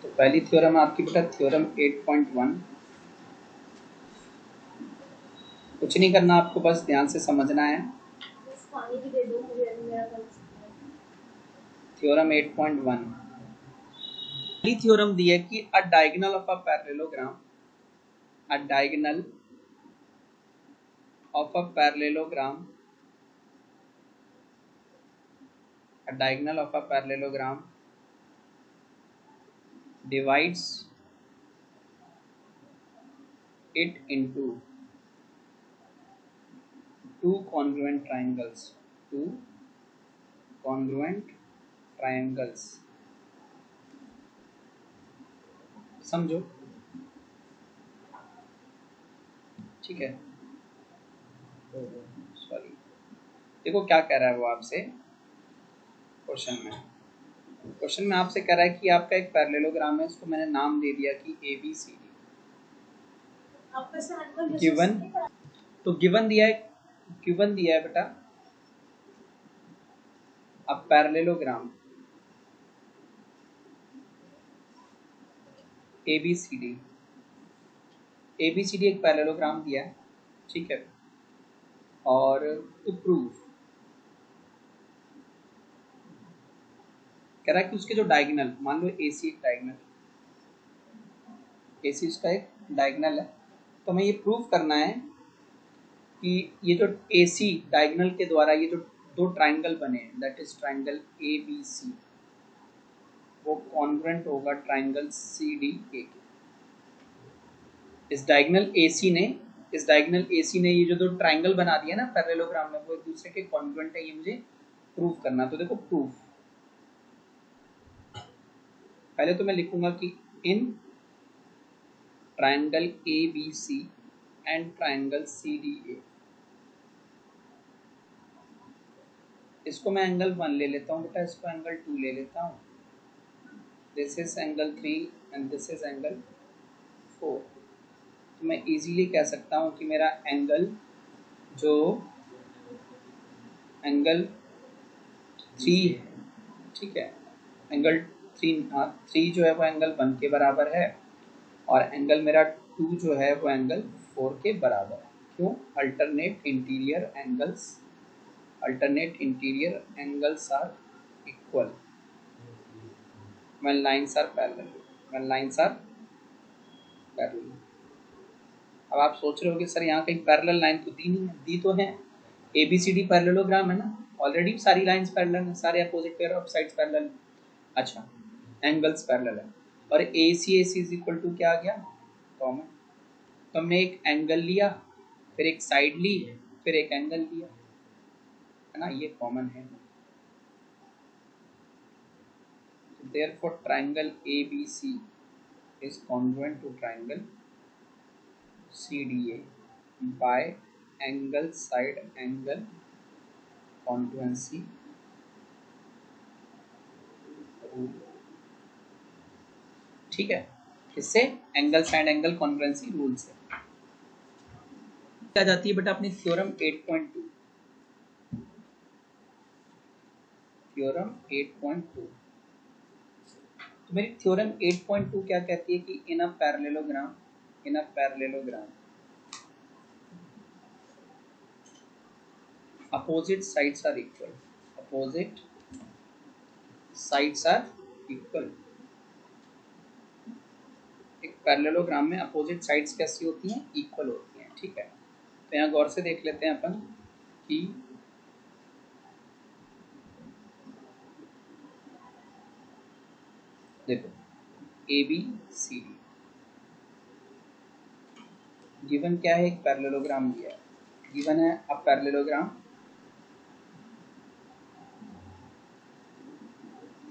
तो पहली थ्योरम आपकी बेटा थ्योरम 8.1। कुछ नहीं करना आपको, बस ध्यान से समझना है। थ्योरम 8.1 पहली थ्योरम दी है कि अ diagonal of a parallelogram, a diagonal of a parallelogram, a diagonal of a parallelogram divides it into two congruent triangles, two congruent triangles। समझो, ठीक है। सॉरी, देखो क्या कह रहा है वो आपसे क्वेश्चन में आपसे कह रहा है कि आपका एक पैरेललोग्राम है, उसको मैंने नाम दे दिया कि ABCD। गिवन, तो गिवन दिया है बेटा अब पैरेललोग्राम ABCD एक पैरेललोग्राम दिया है, ठीक है। और टू प्रूव कह रहा है कि उसके जो डायगोनल, मान लो AC एक डायगोनल, AC उसका एक डायगोनल है, तो हमें ये प्रूव करना है कि ये जो AC डायगोनल के द्वारा ये जो दो ट्राइंगल बने हैं, दैट इज ट्राइंगल ABC, वो कॉन्ग्रुएंट होगा ट्राइंगल CDA के। इस डायगोनल AC ने ये जो दो ट्राइंगल बना दिया ना पैरेललोग्राम में, वो एक दूसरे के कॉन्ग्रुएंट है, ये मुझे प्रूव करना। तो देखो प्रूफ, पहले तो मैं लिखूंगा कि in triangle ABC and triangle CDA, इसको मैं एंगल 1 ले लेता हूँ बेटा, इसको एंगल 2 ले लेता हूँ, this is angle 3 and this is angle 4। तो मैं इजीली कह सकता हूँ कि मेरा एंगल जो एंगल 3 है, ठीक है, एंगल 3 जो है वो एंगल 1 के बराबर है, और एंगल मेरा 2 जो है वो एंगल 4 के बराबर है। क्यों? Alternate interior angles are equal when lines are parallel। अब आप सोच रहे हो कि सर यहाँ कहीं पैरेलल लाइन तो दी नहीं है, दी तो है, ABCD पैरेललोग्राम है ना, ऑलरेडी सारी लाइंस पैरेलल हैं, सारे opposite pair of sides parallel. अच्छा, एंगल्स पैरेलल है, और AC इज इक्वल टू क्या आ गया? कॉमन। तो हमने एक एंगल लिया, फिर एक साइड ली, फिर एक एंगल लिया, है ना, ये कॉमन है। Therefore triangle ABC is congruent to triangle CDA by angle side angle congruency rule। ठीक है, इससे angle side angle congruency rule से क्या जाती है बेटा अपनी थ्योरम 8.2। थ्योरम 8.2, तो मेरी थ्योरम 8.2 क्या कहती है कि in a parallelogram opposite sides are equal। एक पैरेललोग्राम में अपोजिट साइड्स कैसी होती हैं? इक्वल होती हैं, ठीक है। तो यहाँ गौर से देख लेते हैं अपन कि देखो ABCD गिवन क्या है? एक पैरेललोग्राम दिया है, गिवन है अब पैरेललोग्राम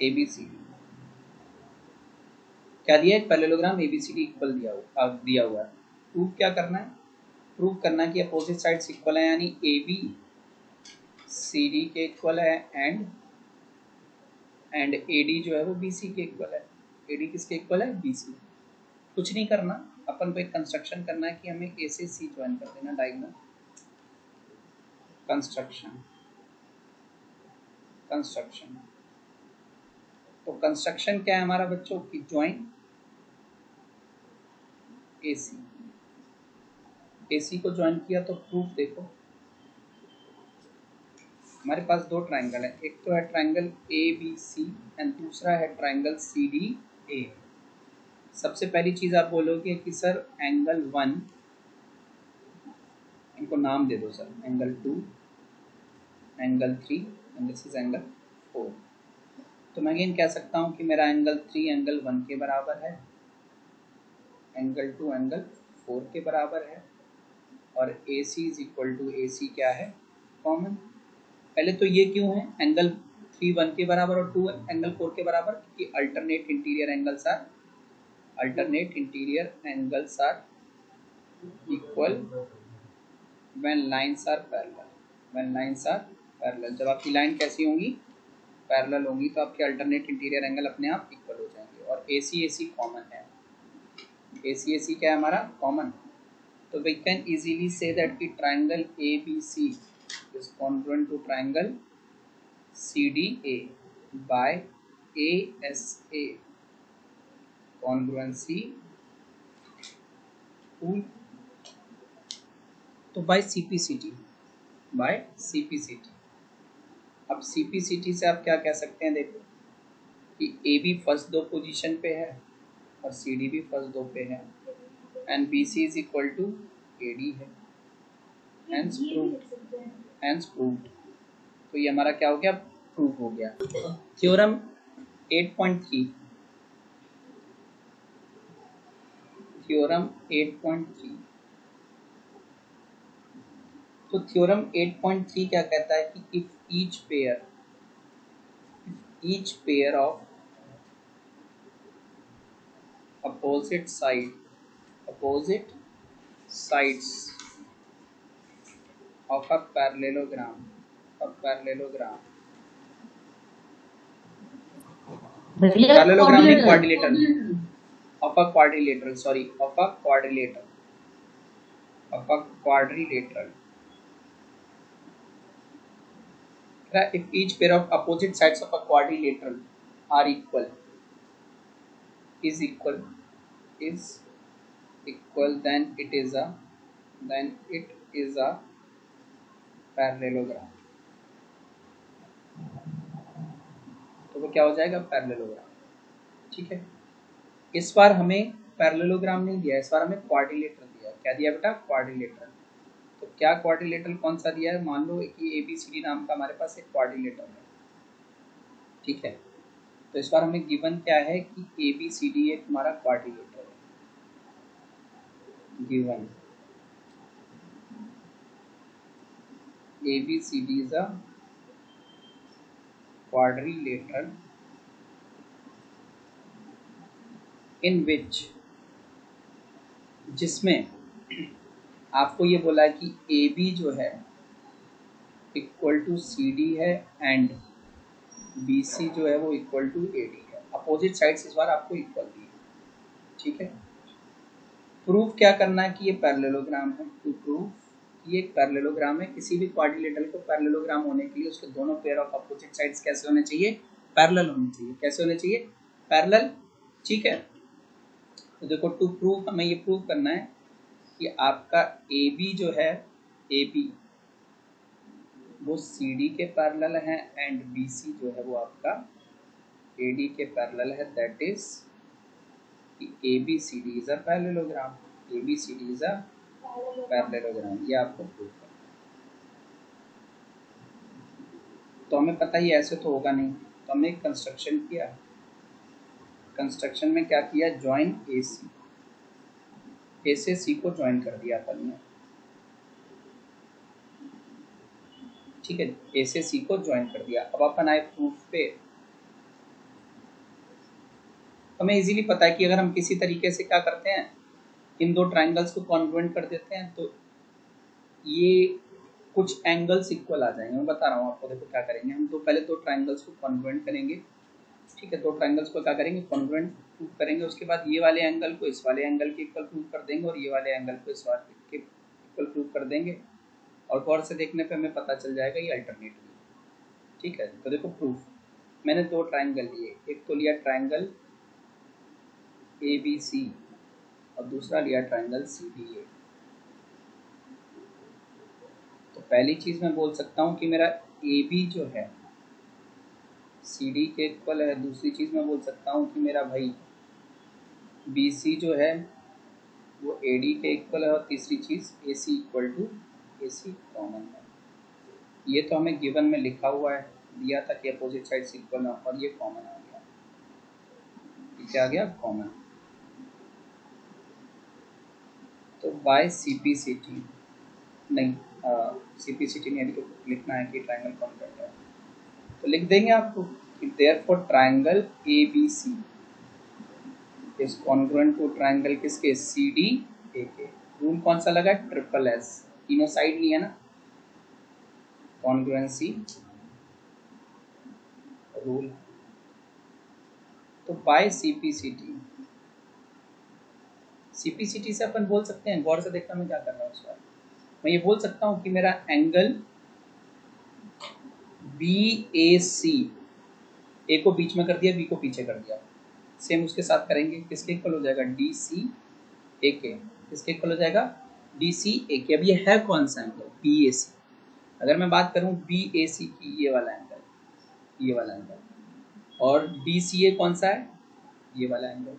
ABCD क्या दिया है? एक पैरेललोग्राम ABCD इक्वल दिया हुआ है। प्रूफ क्या करना है? प्रूफ करना है कि अपोजिट साइड्स इक्वल है, यानी ABCD के इक्वल है एंड AD जो है वो BC के इक्वल है। AD किसके इक्वल है? BC। कुछ नहीं करना, अपन को एक कंस्ट्रक्शन करना है कि हमें A से C ज्वाइन कर देना, डायगोनल कंस्ट्रक्शन। तो कंस्ट्रक्शन क्या है हमारा बच्चों की? ज्वाइन AC, AC को ज्वाइन किया तो प्रूफ देखो, हमारे पास दो ट्राइंगल है, एक तो है ट्राइंगल ABC एंड दूसरा है ट्राइंगल CDA। सबसे पहली चीज आप बोलोगे कि सर एंगल 1, इनको नाम दे दो sir, angle 2, angle 3 and this is angle 4। तो मैं अगेन कह सकता हूँ कि मेरा एंगल 3 एंगल 1 के बराबर है, एंगल 2 एंगल 4 के बराबर है, और AC is equal to AC क्या है, कॉमन। पहले तो ये क्यों है एंगल 3 1 के बराबर और 2 एंगल 4 के बराबर, क्योंकि alternate interior angles are equal when lines are parallel. जब आपकी लाइन कैसी होंगी, पैरेलल होंगी, तो आपके अल्टरनेट इंटीरियर एंगल अपने आप इक्वल हो जाएंगे। और AC कॉमन है, AC क्या है हमारा, कॉमन। तो we can easily say that कि triangle ABC is congruent to triangle CDA by ASA, congruency tool. तो बाय CPCT, अब CPCT से आप क्या कह सकते हैं, देखो कि AB फर्स्ट दो पोजीशन पे है और CD भी फर्स्ट दो पे है, and BC is equal to AD है, हेंस प्रूव्ड। तो ये हमारा क्या हो गया, प्रूव हो गया। थ्योरम 8.3, तो थ्योरम 8.3 क्या कहता है कि if each pair of opposite sides of a parallelogram नहीं, quadrilateral if each pair of opposite sides of a quadrilateral are equal then it is a parallelogram। तो वो क्या हो जाएगा, पैरेललोग्राम। ठीक है, इस बार हमें पैरेललोग्राम नहीं दिया, इस बार हमें क्वाड्रिलेटरल दिया। क्या दिया बेटा, क्वाड्रिलेटरल। तो क्या क्वाड्रिलेटरल कौन सा दिया है, मान लो कि ABCD नाम का हमारे पास एक क्वाड्रिलेटरल है। ठीक है, तो इस बार हमें गिवन क्या है कि ABCD एक हमारा क्वाड्रिलेटरल है, given ABCD is a quadrilateral in which, जिसमें आपको ये बोला है कि AB जो है इक्वल टू CD है एंड BC जो है वो इक्वल टू AD है। अपोजिट साइड्स इस बार आपको इक्वल दी है। ठीक है, प्रूफ क्या करना है कि ये पैरेललोग्राम है। टू प्रूफ ये एक पैरेललोग्राम है, किसी भी क्वाड्रिलेटरल को पैरेललोग्राम होने के लिए उसके दोनों पेयर ऑफ अपोजिट साइड्स कैसे होने चाहिए, पैरेलल होने चाहिए। कैसे होने चाहिए, पैरेलल। ठीक है, तो देखो टू प्रूफ हमें ये प्रूव करना है कि आपका AB जो है, AB वो CD के पैरेलल है एंड BC जो है वो आपका AD के पैरेलल है। That is ABCD is a parallelogram. ABCD is a parallelogram, ये आपको प्रूव करना है। तो हमें पता ही ऐसे तो होगा नहीं, तो हमने एक कंस्ट्रक्शन किया। कंस्ट्रक्शन में क्या किया, ज्वाइन AC, A से C को ज्वाइन कर दिया अपन ने। ठीक है, A से C को ज्वाइन कर दिया। अब अपन आए प्रूफ पे। हमें इजीली पता है कि अगर हम किसी तरीके से क्या करते हैं, इन दो ट्राइंगल्स को कॉन्ग्रुएंट कर देते हैं तो ये कुछ एंगल्स इक्वल आ जाएंगे। मैं बता रहा हूँ आपको, देखो क्या करेंगे हम। तो पहले दो ट्राइंगल्स को कॉन्ग्रुएंट करेंगे। ठीक है, दो ट्राइंगल्स को क्या करेंगे, कॉन्ग्रुएंट प्रूव करेंगे। उसके बाद ये वाले एंगल को इस वाले एंगल के इक्वल प्रूव कर देंगे और ये वाले एंगल को इस वाले के इक्वल प्रूव कर देंगे। और गौर से देखने पे हमें पता चल जाएगा ये अल्टरनेटिव। ठीक है, तो देखो प्रूफ, मैंने दो ट्राइंगल लिए, एक तो लिया ट्राइंगल ABC और दूसरा लिया ट्राइंगल CDA। तो पहली चीज मैं बोल सकता हूँ कि मेरा AB जो है CD के इक्वल है। दूसरी चीज मैं बोल सकता हूँ कि मेरा भाई BC जो है वो AD के इक्वल है। और तीसरी चीज AC equal to AC common है। ये तो हमें गिवन में लिखा हुआ है, दिया था कि अपोजिट साइड्स इक्वल है, और ये कॉमन आ गया। ये क्या आ गया? कॉमन। तो बाय CPCT नहीं, CPCT नहीं, अभी तो लिखना है कि ट्राइंगल कॉन्वेक्स है। तो लिख देंगे आपको कि therefore triangle ABC is congruent to triangle किसके? CDA के। रूल कौन सा लगा? ट्रिपल S, तीनों साइड नहीं है ना, कॉन्ग्रुएंसी रूल। तो बाय CPCT से अपन बोल सकते हैं, गौर से देखना मैं क्या कर रहा हूँ इस बार। मैं ये बोल सकता हूँ कि मेरा एंगल BAC, A को बीच में कर दिया, B को पीछे कर दिया, सेम उसके साथ करेंगे, किसके इक्वल हो जाएगा? DCAK। किसके इक्वल हो जाएगा? DCAK। अब ये है कौन सा एंगल? BAC। अगर मैं बात करूं BAC की, ये वाला एंगल, ये वाला एंगल, और DCA कौन सा है? ये वाला एंगल,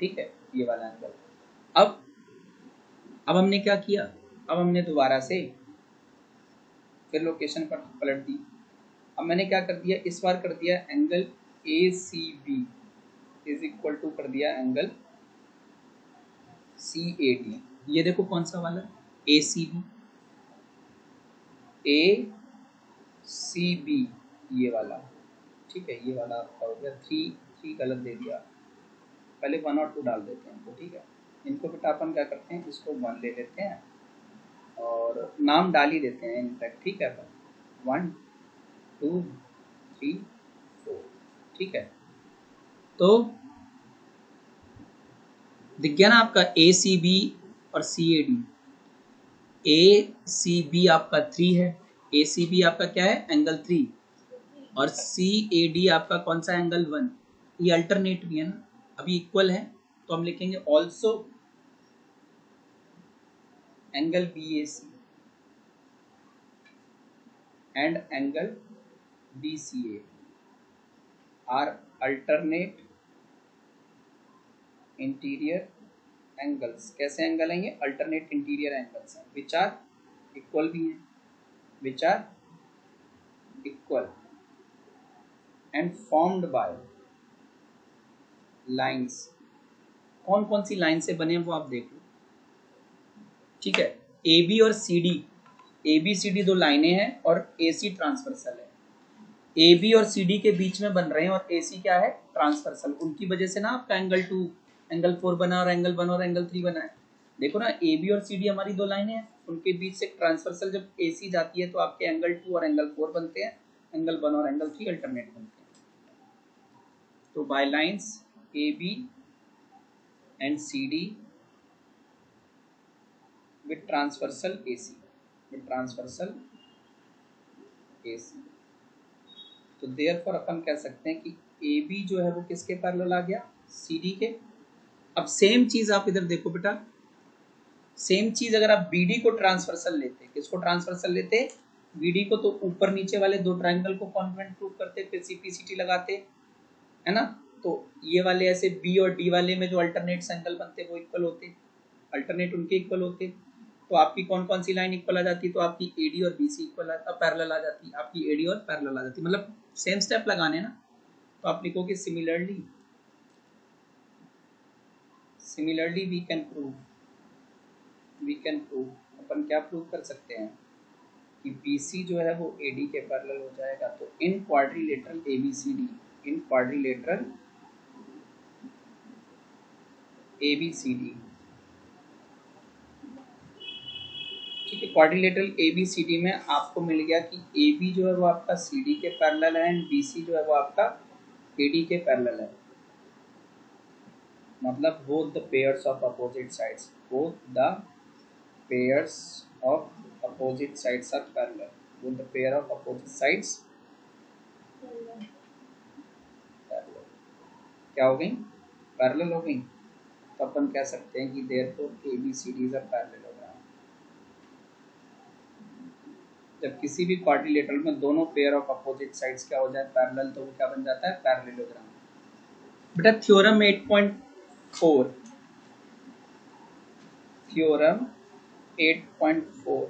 ठीक है, ये वाला एंगल। अब हमने क्या किया? अब हमने दोबारा से फिर लोकेशन पर पलट दी। अब मैंने क्या कर दिया? इस बार कर दिया angle ACB is equal to कर दिया एंगल CAD। ये देखो कौन सा वाला? ACB, ACB, ये वाला, ठीक है, ये वाला आपका हो गया। थ्री गलत दे दिया, पहले 1 और 2 डाल देते हैं तो, ठीक है। इनको बेटा अपन क्या करते हैं, इसको 1 ले लेते हैं और नाम डाल ही देते हैं इनफैक्ट, ठीक है। अपन 1 2 3 4, ठीक है। तो दिख गया ना आपका ACB और CAD। ACB आपका 3 है, ACB आपका क्या है? एंगल 3, और CAD आपका कौन सा? एंगल 1। ये अल्टरनेट भी है ना, अभी इक्वल है, तो हम लिखेंगे also angle BAC and angle DCA are alternate interior angles. कैसे एंगल हैं ये? अल्टरनेट इंटीरियर एंगल्स हैं, विच आर इक्वल भी हैं, which are equal and formed by lines. कौन कौन सी लाइन से बने हैं वो आप देख लो, ठीक है। AB और CD, ABCD 2 लाइनें हैं और AC ट्रांसवर्सल है। AB और CD के बीच में बन रहे हैं और AC क्या है? ट्रांसवर्सल। उनकी वजह से ना आपका एंगल 2, एंगल 4 बना, और एंगल 1 और एंगल 3 बना है। देखो ना, AB और CD हमारी 2 लाइनें हैं, उनके बीच से ट्रांसवर्सल जब AC जाती है तो आपके एंगल 2 और एंगल 4 बनते हैं, एंगल 1 और एंगल 3 अल्टरनेट बनते हैं। तो by lines AB and CD with transversal AC, with transversal AC। तो देयरफॉर अपन कह सकते हैं कि AB जो है वो किसके पैरेलल आ गया? CD के। अब सेम चीज आप इधर देखो बेटा, सेम चीज अगर आप BD को ट्रांसवर्सल लेते, किसको ट्रांसवर्सल लेते? BD को, तो ऊपर नीचे वाले 2 ट्राइंगल को कॉन्ग्रुएंट प्रूव करते, फिर CPCT लगाते, है ना। तो ये वाले ऐसे B और D वाले में जो अल्टरनेट एंगल बनते वो इक्वल होते, अल्टरनेट उनके इक्वल होते। तो आपकी कौन कौन सी लाइन इक्वल आ जाती? तो आपकी AD और BC इक्वल पैरेलल आ जाती, आपकी AD और पैरेलल आ जाती, मतलब सेम स्टेप लगाने ना। तो आप लिखोगे सिमिलरली वी कैन प्रूव, अपन क्या प्रूव कर सकते हैं कि BC जो है वो AD के पैरेलल हो जाएगा। तो इन क्वाड्रिलेटरल ABCD, इन क्वाड्रिलेटरल ABCD, ठीक है, क्वाड्रिलेटरल ABCD में आपको मिल गया कि AB जो है वो आपका CD के पैरेलल है एंड BC जो है वो आपका AD के पैरेलल है। मतलब both the pairs of opposite sides, both the pairs of opposite sides are parallel, both the pair of opposite sides parallel. क्या हो गई? पैरेलल हो गई। तो अपन कह सकते हैं कि therefore ABCD is a parallelogram. जब किसी भी क्वाड्रिलेटरल में दोनों पेयर ऑफ अपोजिट साइड्स क्या हो जाए पैरेलल, तो वो क्या बन जाता है, पैरेललोग्राम। बेटा theorem 8.4, theorem 8.4,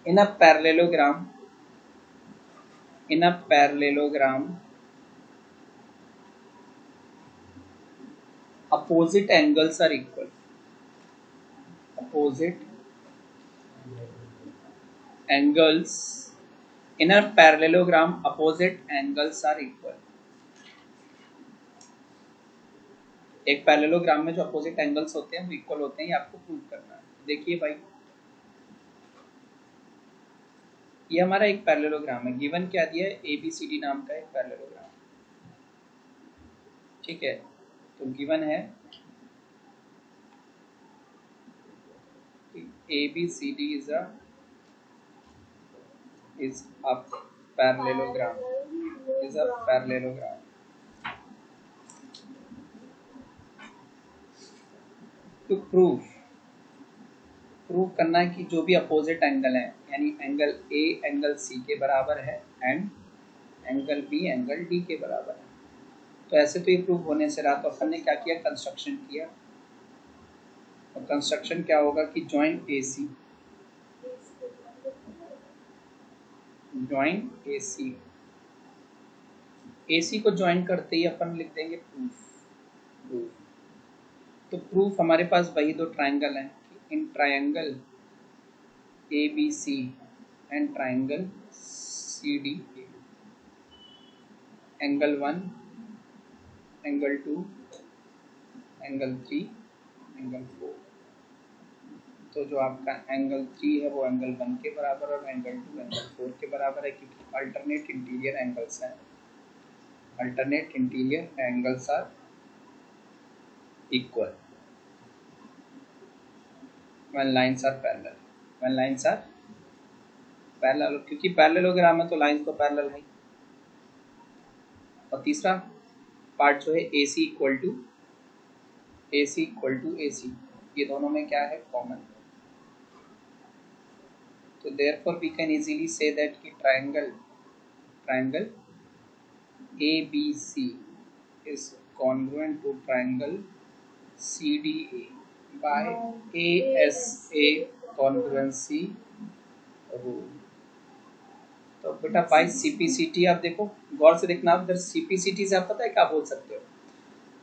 in a parallelogram, in a parallelogram opposite angles are equal, opposite angles, in a parallelogram opposite angles are equal। एक पैरेललोग्राम में जो अपोजिट एंगल्स होते हैं वो इक्वल होते हैं, ये आपको प्रूव करना है। देखिए भाई, ये हमारा एक पैरेललोग्राम है, गिवन क्या दिया है, ABCD नाम का एक पैरेललोग्राम, ठीक है। तो गिवन है ABCD is a parallelogram, is a parallelogram। तो प्रूव करना है कि जो भी अपोजिट एंगल है, यानी एंगल A एंगल C के बराबर है and angle B angle D के बराबर है। तो ऐसे तो ये प्रूव होने से रहा, तो अपन ने क्या किया, कंस्ट्रक्शन किया। और कंस्ट्रक्शन क्या होगा कि जॉइन AC को ज्वाइन करते ही अपन लिख देंगे प्रूफ। तो प्रूफ हमारे पास वही दो ट्रायंगल हैं, in triangle ABC and triangle CDA, angle 1 angle 2 angle 3 angle 4। तो जो आपका एंगल 3 है वो एंगल 1 के बराबर और एंगल 2 एंगल 4 के बराबर है, क्योंकि अल्टरनेट इंटीरियर एंगल्स हैं, alternate interior angles are equal when lines are parallel, when lines are parallel, क्योंकि पैरेललोग्राम है तो लाइंस तो पैरेलल है। और तीसरा पार्ट जो है AC इक्वल टू AC, ये दोनों में क्या है, कॉमन। तो therefore we can easily say that कि triangle ABC is congruent to triangle CDA by ASA congruency rule। तो बेटा बाई CPCT, आप देखो गौर से देखना, आप इधर CPCT से आप पता है क्या बोल सकते हो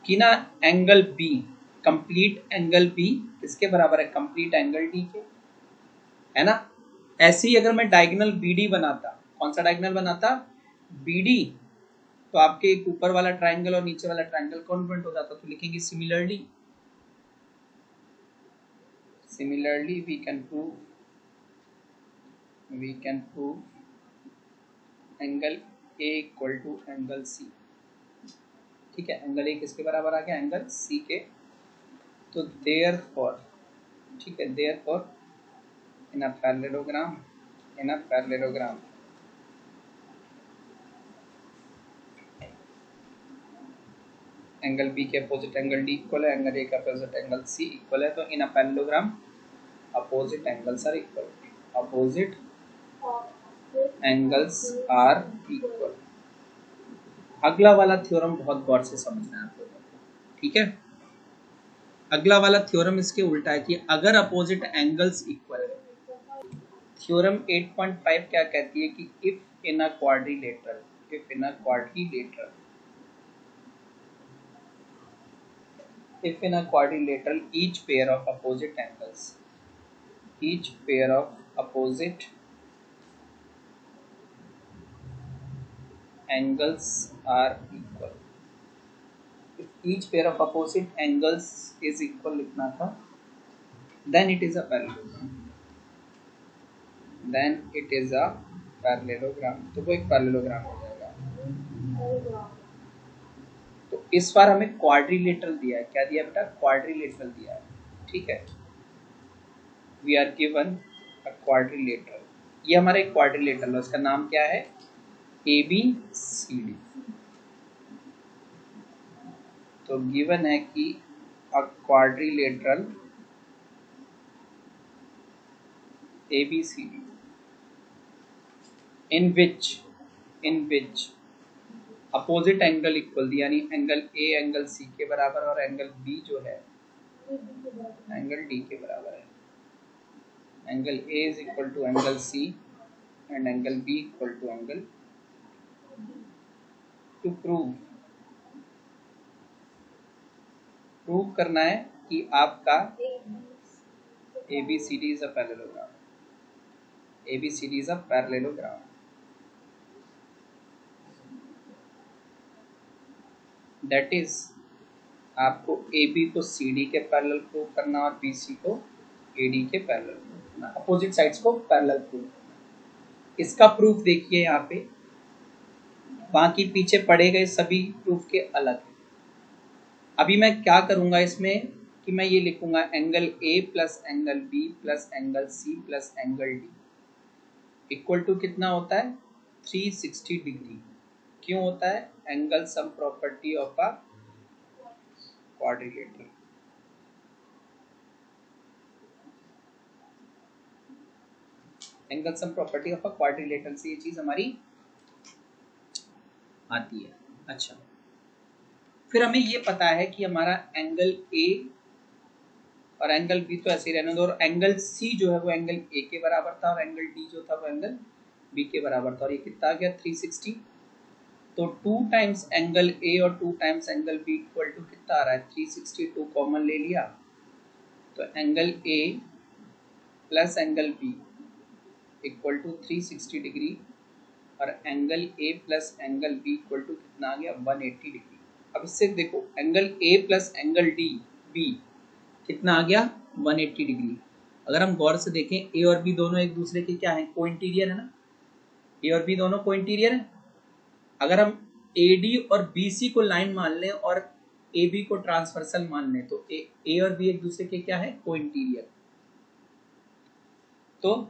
कि ना angle B, complete angle B किसके बराबर है, कंप्लीट एंगल D के, है ना। ऐसे ही अगर मैं डायगोनल BD बनाता, कौन सा डायगोनल बनाता, BD, तो आपके एक ऊपर वाला ट्रायंगल और नीचे वाला ट्रायंगल कॉन्ग्रुएंट हो जाता। तो लिखेंगे similarly we can prove angle A equal to angle C, ठीक है। एंगल A किसके बराबर आ गया, एंगल C के। तो therefore, ठीक है, therefore in a parallelogram angle B के अपोजिट एंगल D इक्वल है, एंगल A के अपोजिट एंगल C इक्वल है। तो in a parallelogram opposite angles are equal, opposite angles are equal. अगला वाला थ्योरम बहुत गौर से समझना है आपको, ठीक है। अगला वाला थ्योरम इसके उल्टा है कि अगर अपोजिट एंगल्स इक्वल है। थ्योरम 8.5 क्या कहती है कि if in a quadrilateral each pair of opposite angles are equal, if each pair of opposite angles is equal लिखना था, then it is a parallelogram, तो वो एक पैरेललोग्राम हो जाएगा। तो इस बार हमें क्वाड्रिलेटरल दिया है, क्या दिया बेटा, क्वाड्रिलेटरल दिया है, ठीक है। We are given a quadrilateral, ये हमारा एक क्वाड्रिलेटरल है, उसका नाम क्या है, ABCD। तो गिवन है कि a quadrilateral ABCD in which opposite angle equal दी, यानी एंगल A एंगल C के बराबर और एंगल B जो है एंगल D के बराबर है। Angle A is equal to angle C and angle B equal to angle, to prove करना है कि आपका ABCD is a parallelogram. ABCD is a parallelogram. That is आपको AB को CD के पैरेलल प्रूव करना और BC को AD के पैरेलल प्रूव करना, अपोजिट साइड्स को पैरेलल प्रूव करना। इसका प्रूफ देखिए यहाँ पे, बाकी पीछे पढ़े गए सभी प्रूफ के अलग है। अभी मैं क्या करूंगा इसमें कि मैं ये लिखूंगा angle A plus angle B plus angle C plus angle D equal to कितना होता है 360 डिग्री। क्यों होता है? Angle sum property of a quadrilateral. Angle sum property of a quadrilateral से ये चीज हमारी आती है। अच्छा, फिर हमें ये पता है कि हमारा एंगल A और एंगल B तो ऐसे ही रहने दो, और एंगल C जो है वो एंगल A के बराबर था और एंगल D जो था वो एंगल B के बराबर था, और ये कितना आ गया 360। तो 2 टाइम्स एंगल A और 2 times angle B equal to कितना आ रहा है 360। 2 कॉमन ले लिया तो angle A plus angle B equal to 360 degree और angle A plus angle B equal to कितना आ गया 180 डिग्री। अब इससे देखो angle A plus angle B कितना आ गया 180 डिग्री। अगर हम गौर से देखें A और B दोनों एक दूसरे के क्या हैं, को इंटीरियर है ना। A और B दोनों को इंटीरियर है। अगर हम AD और BC को लाइन मान लें और AB को ट्रांसवर्सल मान लें तो A और B एक दूसरे के क्या है, को इंटीरियर। तो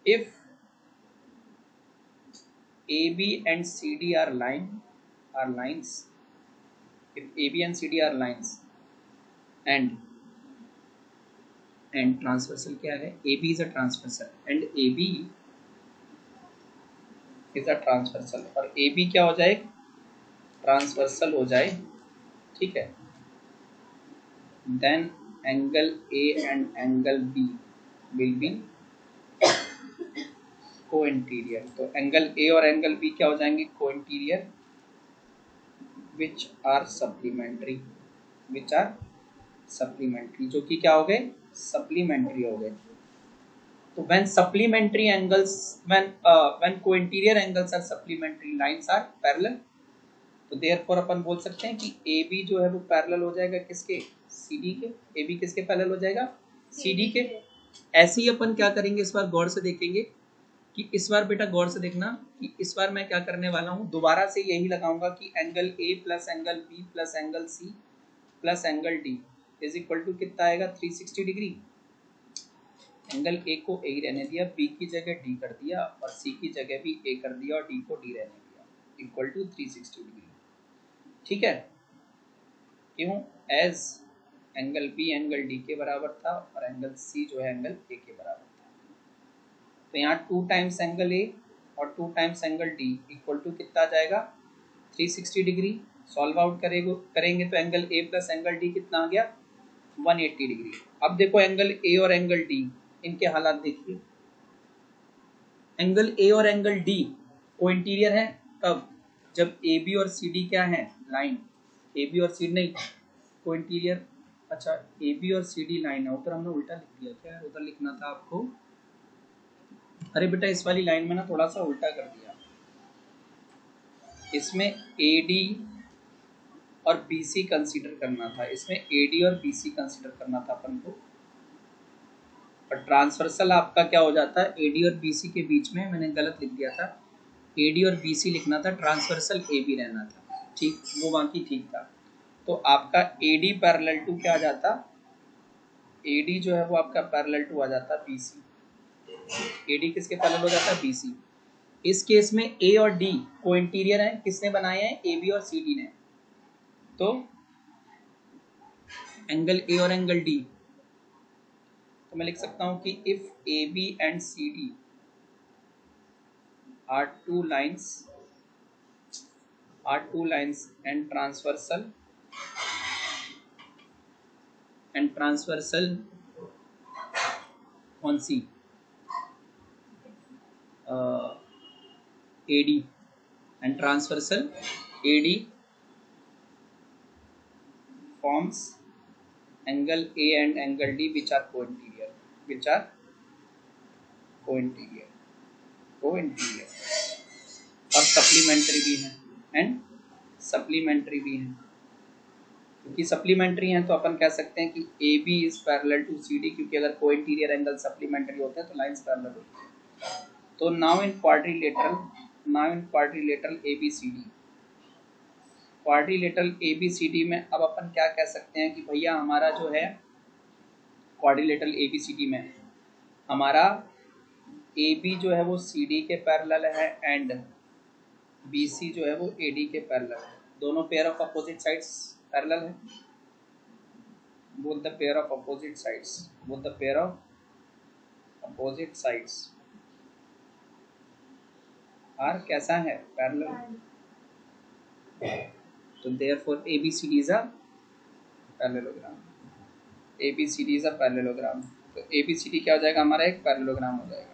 if AB and CD are lines, if AB and CD are lines and transversal क्या है, AB is a transversal and AB is a transversal, और AB क्या हो जाए, ट्रांसवर्सल हो जाए, ठीक है। then angle A and angle B will be co-interior। तो एंगल A और एंगल B क्या हो जाएंगे, co-interior, which are supplementary, जो कि क्या हो गए, सप्लीमेंट्री हो गए। तो when supplementary angles, when co-interior angles are supplementary, lines are parallel, तो therefore अपन बोल सकते हैं कि AB जो है वो पैरेलल हो जाएगा किसके, CD के। AB किसके पैरेलल हो जाएगा, CD के। ऐसे ही अपन क्या करेंगे, इस बार गौर से देखेंगे कि इस बार बेटा गौर से देखना कि इस बार मैं क्या करने वाला हूँ, दोबारा से यही लगाऊंगा कि angle A plus angle B plus angle C plus angle D is equal to कितना आएगा 360 डिग्री। एंगल A को A ही रहने दिया, B की जगह D कर दिया और C की जगह भी A कर दिया और D को D रहने दिया, इक्वल टू 360 डिग्री। ठीक है, क्यों, as angle B angle D के बराबर था और एंगल C जो है एंगल A के बराबर था। तो यहाँ 2 टाइम्स एंगल A और 2 times angle D equal to कितना आ जाएगा 360 डिग्री। सॉल्व आउट करेंगे तो angle A plus angle D कितना आ गया 180 डिग्री। अब देखो एंगल A और एंगल D, इनके हालात देखिए। एंगल A और एंगल D को इंटीरियर है कब, जब AB और CD क्या है, लाइन। AB और CD नहीं, को इंटीरियर। अच्छा, AB और CD लाइन है, उधर हमने उल्टा लिख दिया क्या, उधर लिखना था आपको। अरे बेटा इस वाली लाइन में ना थोड़ा सा उल्टा कर दिया, इसमें AD और BC कंसीडर करना था, इसमें AD और BC कंसीडर करना था अपन को। और ट्रांसवर्सल आपका क्या हो जाता है, AD और BC के बीच में मैंने गलत लिख दिया था, AD और BC लिखना था, ट्रांसवर्सल AB रहना था, ठीक, वो बाकी ठीक था। तो आपका AD पैरेलल टू क्या आ जाता, AD जो है वो आपका पैरेलल टू आ जाता BC। AD किसके पैरेलल हो जाता है, BC। इस केस में A और D को इंटीरियर है, किसने बनाए हैं, AB और CD ने। तो एंगल ए और एंगल डी, तो मैं लिख सकता हूं कि if A B and C D are two lines and transversal on C, AD and transversal AD forms angle A and angle D which are co-interior और सप्लीमेंट्री भी हैं क्योंकि सप्लीमेंट्री हैं तो अपन कह सकते हैं कि A B is parallel to C D, क्योंकि अगर को इंटीरियर एंगल सप्लीमेंट्री होते हैं तो लाइंस पैरेलल होती हैं। तो now in quadrilateral A B C D, quadrilateral A B C D में अब अपन क्या कह सकते हैं कि भैया हमारा जो है quadrilateral A B C D में हमारा ए बी जो है वो सी डी के पैरेलल है एंड बी सी जो है वो ए डी के पैरेलल है। दोनों pair of opposite sides parallel है। Both the pair of opposite sides are कैसा है, पैरेलल। तो therefore ABCD is a parallelogram. तो ABCD क्या हो जाएगा, हमारा एक पैरेललोग्राम हो जाएगा।